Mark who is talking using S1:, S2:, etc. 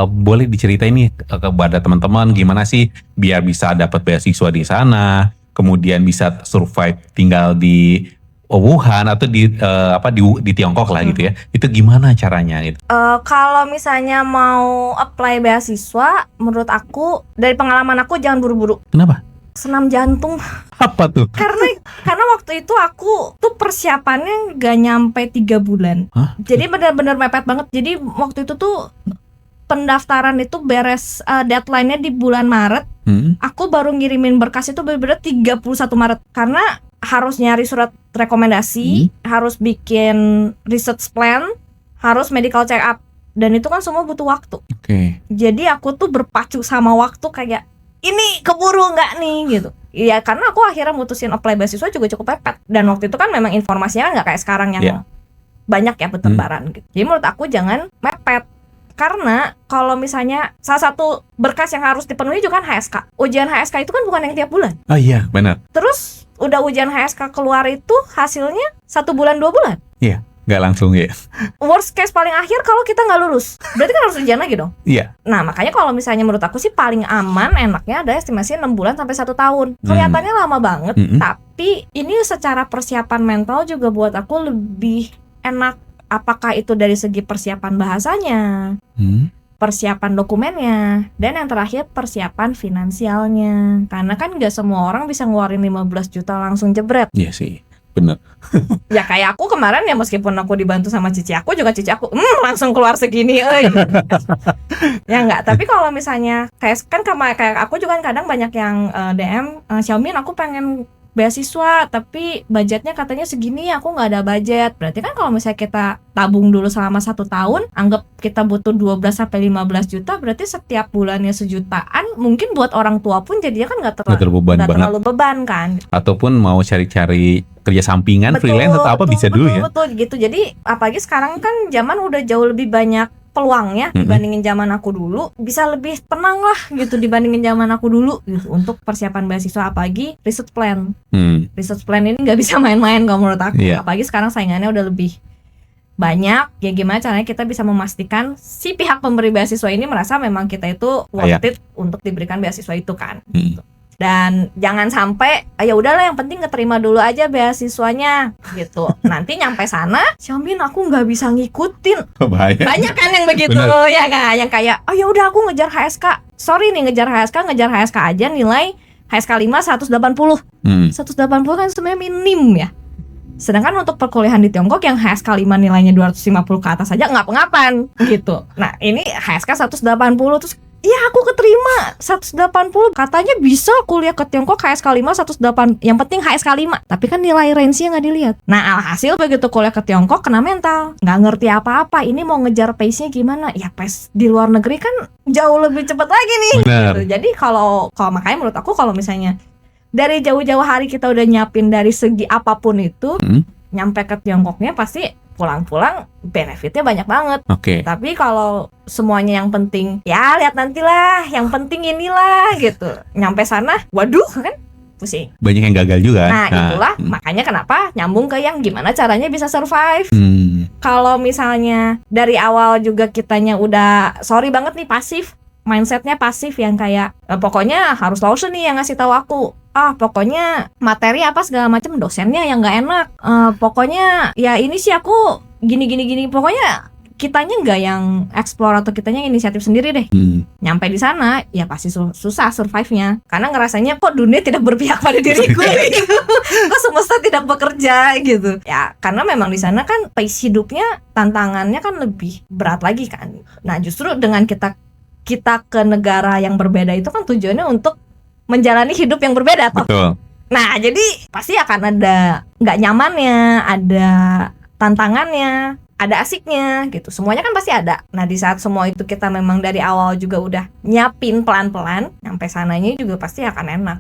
S1: boleh diceritain nih kepada teman-teman gimana sih biar bisa dapat beasiswa di sana, kemudian bisa survive tinggal di Wuhan atau di Tiongkok lah gitu ya. Itu gimana caranya gitu?
S2: Kalau misalnya mau apply beasiswa, menurut aku dari pengalaman aku jangan buru-buru.
S1: Kenapa?
S2: Senam jantung.
S1: Apa tuh?
S2: Karena waktu itu aku tuh persiapannya gak nyampe 3 bulan.
S1: Hah?
S2: Jadi benar-benar mepet banget. Jadi waktu itu tuh pendaftaran itu beres, deadline-nya di bulan Maret. Aku baru ngirimin berkas itu benar-benar 31 Maret. Karena harus nyari surat rekomendasi, harus bikin research plan, harus medical check up. Dan itu kan semua butuh waktu.
S1: Oke.
S2: Jadi aku tuh berpacu sama waktu kayak, ini keburu nggak nih gitu. Iya, karena aku akhirnya mutusin apply beasiswa juga cukup mepet. Dan waktu itu kan memang informasinya nggak kayak sekarang yang banyak ya bertebaran gitu. Jadi menurut aku jangan mepet. Karena kalau misalnya salah satu berkas yang harus dipenuhi juga kan HSK. Ujian HSK itu kan bukan yang tiap bulan.
S1: Oh iya, benar.
S2: Terus udah ujian HSK keluar itu hasilnya 1 bulan 2 bulan.
S1: Iya, nggak langsung ya.
S2: Worst case paling akhir kalau kita nggak lulus, berarti kan harus ujian lagi dong.
S1: Iya.
S2: Nah makanya kalau misalnya menurut aku sih paling aman enaknya ada estimasi 6 bulan sampai 1 tahun. Kelihatannya lama banget, tapi ini secara persiapan mental juga buat aku lebih enak. Apakah itu dari segi persiapan bahasanya, persiapan dokumennya, dan yang terakhir persiapan finansialnya. Karena kan gak semua orang bisa ngeluarin 15 juta langsung jebret.
S1: Iya sih, bener.
S2: Ya kayak aku kemarin ya, meskipun aku dibantu sama cici aku langsung keluar segini. Ya enggak, tapi kalau misalnya kayak aku juga kan kadang banyak yang DM, Xiaomi aku pengen beasiswa tapi budgetnya katanya segini, aku nggak ada budget. Berarti kan kalau misalnya kita tabung dulu selama 1 tahun, anggap kita butuh 12-15 juta, berarti setiap bulannya sejutaan, mungkin buat orang tua pun jadinya kan nggak terlalu beban kan.
S1: Ataupun mau cari-cari kerja sampingan, freelance atau apa bisa dulu ya.
S2: Betul gitu. Jadi apalagi sekarang kan zaman udah jauh lebih banyak peluangnya dibandingin zaman aku dulu, bisa lebih tenang lah gitu dibandingin zaman aku dulu gitu untuk persiapan beasiswa. Apalagi research plan. Research plan ini nggak bisa main-main kalau menurut aku. Apalagi sekarang saingannya udah lebih banyak. Ya gimana caranya kita bisa memastikan si pihak pemberi beasiswa ini merasa memang kita itu worth it untuk diberikan beasiswa itu kan. Gitu. Dan jangan sampai ya udahlah yang penting keterima dulu aja beasiswanya gitu. Nanti nyampe sana, Xiaomi aku nggak bisa ngikutin.
S1: Bahaya.
S2: Banyak kan yang begitu. Ya kan, yang kayak oh ya udah aku ngejar HSK. Sorry nih ngejar HSK aja nilai HSK 5 180. 180 kan sebenarnya minim ya. Sedangkan untuk perkuliahan di Tiongkok yang HSK 5 nilainya 250 ke atas aja ngap-ngapan gitu. Nah, ini HSK 180 terus iya aku keterima 180. Katanya bisa kuliah ke Tiongkok HSK 5 180. Yang penting HSK 5. Tapi kan nilai range-nya gak dilihat. Nah alhasil begitu kuliah ke Tiongkok kena mental, gak ngerti apa-apa. Ini mau ngejar pace-nya gimana. Ya pace di luar negeri kan jauh lebih cepat lagi nih gitu. Jadi kalau makanya menurut aku kalau misalnya dari jauh-jauh hari kita udah nyiapin dari segi apapun itu, nyampe ke Tiongkoknya pasti pulang-pulang benefitnya banyak banget. Tapi kalau semuanya yang penting ya lihat nantilah, yang penting inilah gitu, nyampe sana waduh kan pusing,
S1: banyak yang gagal juga.
S2: Nah itulah makanya kenapa nyambung ke yang gimana caranya bisa survive. Kalau misalnya dari awal juga kitanya udah sorry banget nih pasif, mindsetnya pasif yang kayak pokoknya harus Lawson nih yang ngasih tahu aku, pokoknya materi apa segala macam dosennya yang nggak enak, pokoknya ya ini sih aku gini, pokoknya kitanya nggak yang explore atau kitanya inisiatif sendiri deh. Nyampe di sana ya pasti susah survive-nya karena ngerasanya kok dunia tidak berpihak pada diriku gitu. Kok semesta tidak bekerja gitu ya, karena memang di sana kan pace hidupnya tantangannya kan lebih berat lagi kan. Nah justru dengan kita ke negara yang berbeda itu kan tujuannya untuk menjalani hidup yang berbeda toh.
S1: Betul.
S2: Nah jadi pasti akan ada nggak nyamannya, ada tantangannya, ada asiknya gitu. Semuanya kan pasti ada. Nah di saat semua itu kita memang dari awal juga udah nyiapin pelan-pelan, sampai sananya juga pasti akan enak.